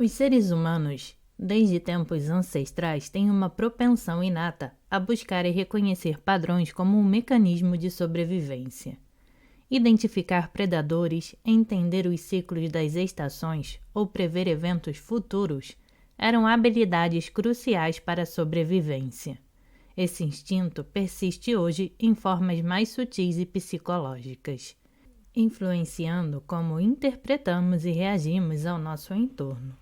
Os seres humanos, desde tempos ancestrais, têm uma propensão inata a buscar e reconhecer padrões como um mecanismo de sobrevivência. Identificar predadores, entender os ciclos das estações ou prever eventos futuros eram habilidades cruciais para a sobrevivência. Esse instinto persiste hoje em formas mais sutis e psicológicas, influenciando como interpretamos e reagimos ao nosso entorno.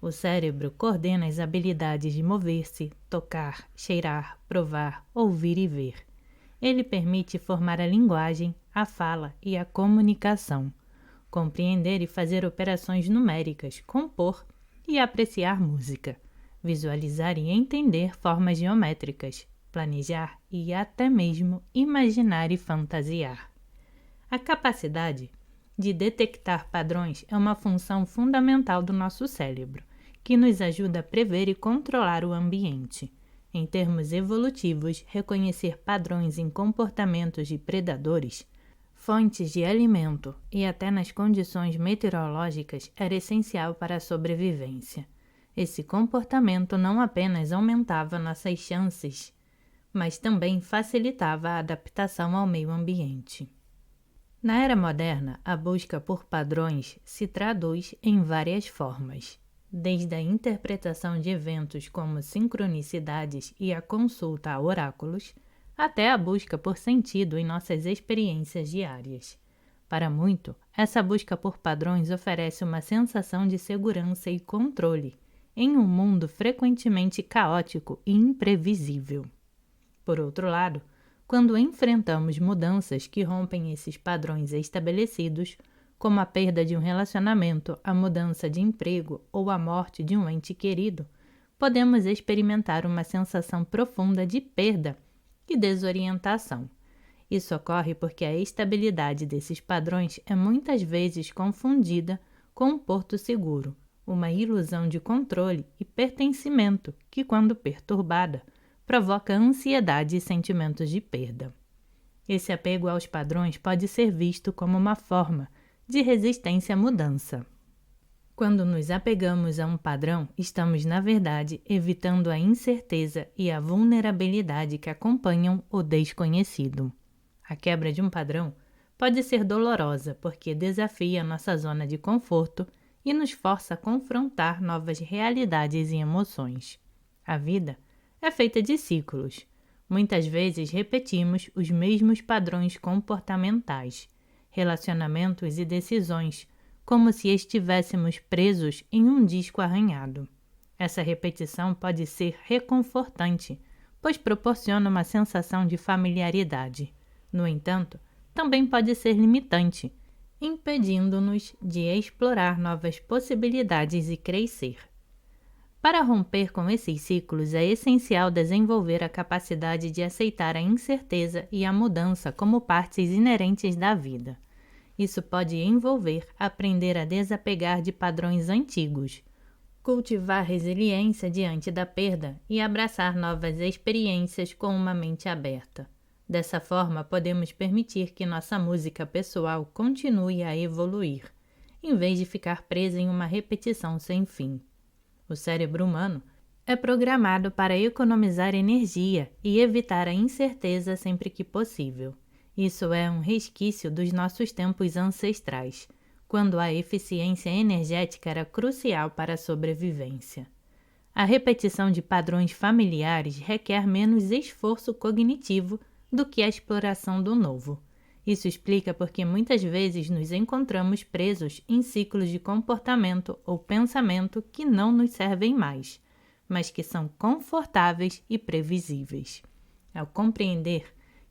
O cérebro coordena as habilidades de mover-se, tocar, cheirar, provar, ouvir e ver. Ele permite formar a linguagem, a fala e a comunicação, compreender e fazer operações numéricas, compor e apreciar música, visualizar e entender formas geométricas, planejar e até mesmo imaginar e fantasiar. A capacidade de detectar padrões é uma função fundamental do nosso cérebro, que nos ajuda a prever e controlar o ambiente. Em termos evolutivos, reconhecer padrões em comportamentos de predadores, fontes de alimento e até nas condições meteorológicas era essencial para a sobrevivência. Esse comportamento não apenas aumentava nossas chances, mas também facilitava a adaptação ao meio ambiente. Na era moderna, a busca por padrões se traduz em várias formas, desde a interpretação de eventos como sincronicidades e a consulta a oráculos, até a busca por sentido em nossas experiências diárias. Para muito, essa busca por padrões oferece uma sensação de segurança e controle em um mundo frequentemente caótico e imprevisível. Por outro lado, quando enfrentamos mudanças que rompem esses padrões estabelecidos, como a perda de um relacionamento, a mudança de emprego ou a morte de um ente querido, podemos experimentar uma sensação profunda de perda e desorientação. Isso ocorre porque a estabilidade desses padrões é muitas vezes confundida com um porto seguro, uma ilusão de controle e pertencimento que, quando perturbada, provoca ansiedade e sentimentos de perda. Esse apego aos padrões pode ser visto como uma forma de resistência à mudança. Quando nos apegamos a um padrão, estamos, na verdade, evitando a incerteza e a vulnerabilidade que acompanham o desconhecido. A quebra de um padrão pode ser dolorosa porque desafia nossa zona de conforto e nos força a confrontar novas realidades e emoções. A vida é feita de ciclos. Muitas vezes repetimos os mesmos padrões comportamentais, relacionamentos e decisões, como se estivéssemos presos em um disco arranhado. Essa repetição pode ser reconfortante, pois proporciona uma sensação de familiaridade. No entanto, também pode ser limitante, impedindo-nos de explorar novas possibilidades e crescer. Para romper com esses ciclos, é essencial desenvolver a capacidade de aceitar a incerteza e a mudança como partes inerentes da vida. Isso pode envolver aprender a desapegar de padrões antigos, cultivar resiliência diante da perda e abraçar novas experiências com uma mente aberta. Dessa forma, podemos permitir que nossa música pessoal continue a evoluir, em vez de ficar presa em uma repetição sem fim. O cérebro humano é programado para economizar energia e evitar a incerteza sempre que possível. Isso é um resquício dos nossos tempos ancestrais, quando a eficiência energética era crucial para a sobrevivência. A repetição de padrões familiares requer menos esforço cognitivo do que a exploração do novo. Isso explica porque muitas vezes nos encontramos presos em ciclos de comportamento ou pensamento que não nos servem mais, mas que são confortáveis e previsíveis. Ao compreender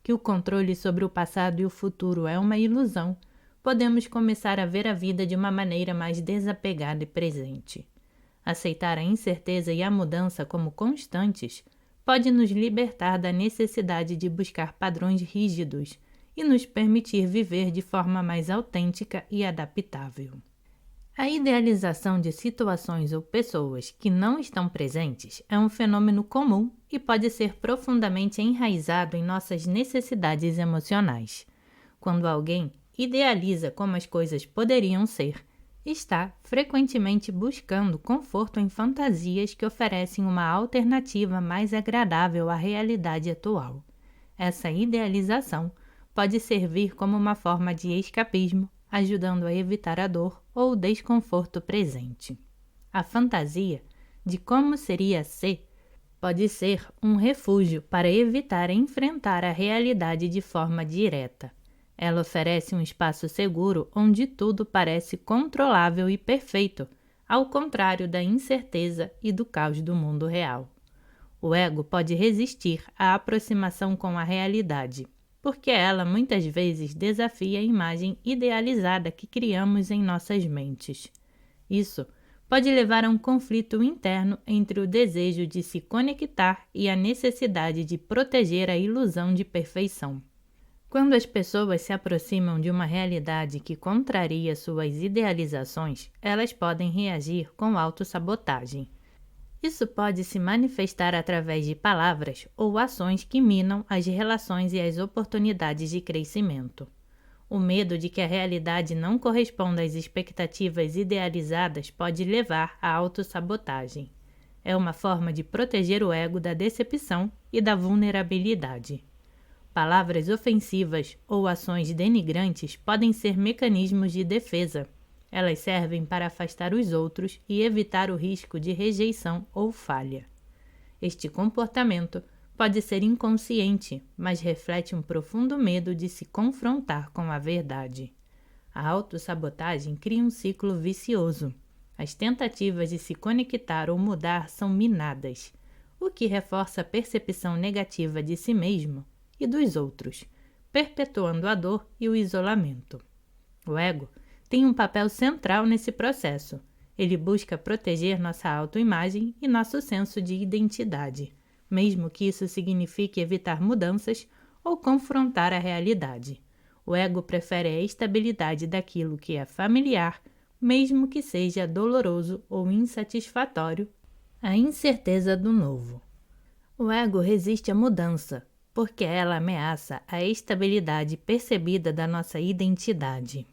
que o controle sobre o passado e o futuro é uma ilusão, podemos começar a ver a vida de uma maneira mais desapegada e presente. Aceitar a incerteza e a mudança como constantes pode nos libertar da necessidade de buscar padrões rígidos e nos permitir viver de forma mais autêntica e adaptável. A idealização de situações ou pessoas que não estão presentes é um fenômeno comum e pode ser profundamente enraizado em nossas necessidades emocionais. Quando alguém idealiza como as coisas poderiam ser, está frequentemente buscando conforto em fantasias que oferecem uma alternativa mais agradável à realidade atual. Essa idealização pode servir como uma forma de escapismo, ajudando a evitar a dor ou o desconforto presente. A fantasia de como seria ser pode ser um refúgio para evitar enfrentar a realidade de forma direta. Ela oferece um espaço seguro onde tudo parece controlável e perfeito, ao contrário da incerteza e do caos do mundo real. O ego pode resistir à aproximação com a realidade, porque ela muitas vezes desafia a imagem idealizada que criamos em nossas mentes. Isso pode levar a um conflito interno entre o desejo de se conectar e a necessidade de proteger a ilusão de perfeição. Quando as pessoas se aproximam de uma realidade que contraria suas idealizações, elas podem reagir com autossabotagem. Isso pode se manifestar através de palavras ou ações que minam as relações e as oportunidades de crescimento. O medo de que a realidade não corresponda às expectativas idealizadas pode levar à autossabotagem. É uma forma de proteger o ego da decepção e da vulnerabilidade. Palavras ofensivas ou ações denigrantes podem ser mecanismos de defesa. Elas servem para afastar os outros e evitar o risco de rejeição ou falha. Este comportamento pode ser inconsciente, mas reflete um profundo medo de se confrontar com a verdade. A autossabotagem cria um ciclo vicioso. As tentativas de se conectar ou mudar são minadas, o que reforça a percepção negativa de si mesmo e dos outros, perpetuando a dor e o isolamento. O ego tem um papel central nesse processo. Ele busca proteger nossa autoimagem e nosso senso de identidade, mesmo que isso signifique evitar mudanças ou confrontar a realidade. O ego prefere a estabilidade daquilo que é familiar, mesmo que seja doloroso ou insatisfatório, a incerteza do novo. O ego resiste à mudança, porque ela ameaça a estabilidade percebida da nossa identidade.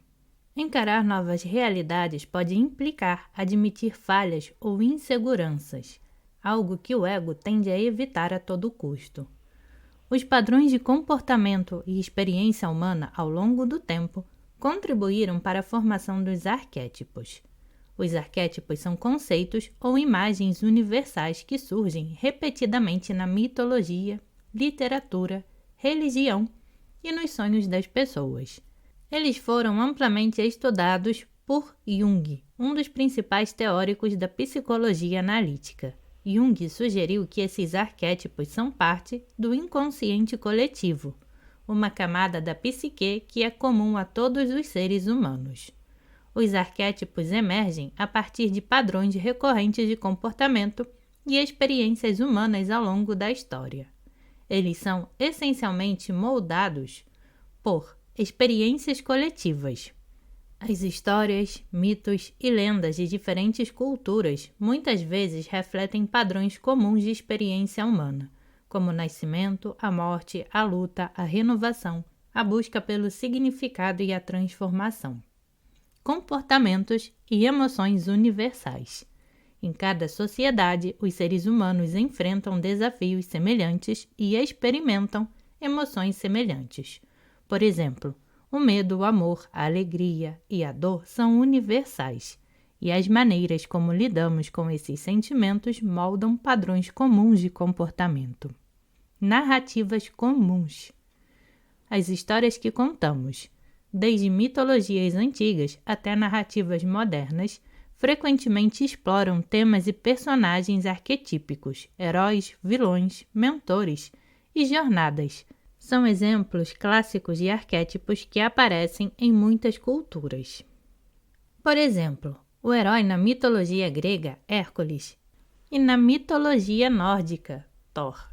Encarar novas realidades pode implicar admitir falhas ou inseguranças, algo que o ego tende a evitar a todo custo. Os padrões de comportamento e experiência humana ao longo do tempo contribuíram para a formação dos arquétipos. Os arquétipos são conceitos ou imagens universais que surgem repetidamente na mitologia, literatura, religião e nos sonhos das pessoas. Eles foram amplamente estudados por Jung, um dos principais teóricos da psicologia analítica. Jung sugeriu que esses arquétipos são parte do inconsciente coletivo, uma camada da psique que é comum a todos os seres humanos. Os arquétipos emergem a partir de padrões recorrentes de comportamento e experiências humanas ao longo da história. Eles são essencialmente moldados por experiências coletivas. As histórias, mitos e lendas de diferentes culturas muitas vezes refletem padrões comuns de experiência humana, como o nascimento, a morte, a luta, a renovação, a busca pelo significado e a transformação. Comportamentos e emoções universais. Em cada sociedade, os seres humanos enfrentam desafios semelhantes e experimentam emoções semelhantes. Por exemplo, o medo, o amor, a alegria e a dor são universais, e as maneiras como lidamos com esses sentimentos moldam padrões comuns de comportamento. Narrativas comuns. As histórias que contamos, desde mitologias antigas até narrativas modernas, frequentemente exploram temas e personagens arquetípicos, heróis, vilões, mentores e jornadas. São exemplos clássicos de arquétipos que aparecem em muitas culturas. Por exemplo, o herói na mitologia grega, Hércules, e na mitologia nórdica, Thor.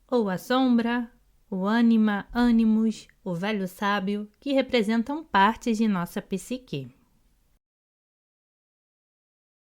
Ou a sombra, o ânima, ânimos, o velho sábio, que representam partes de nossa psique.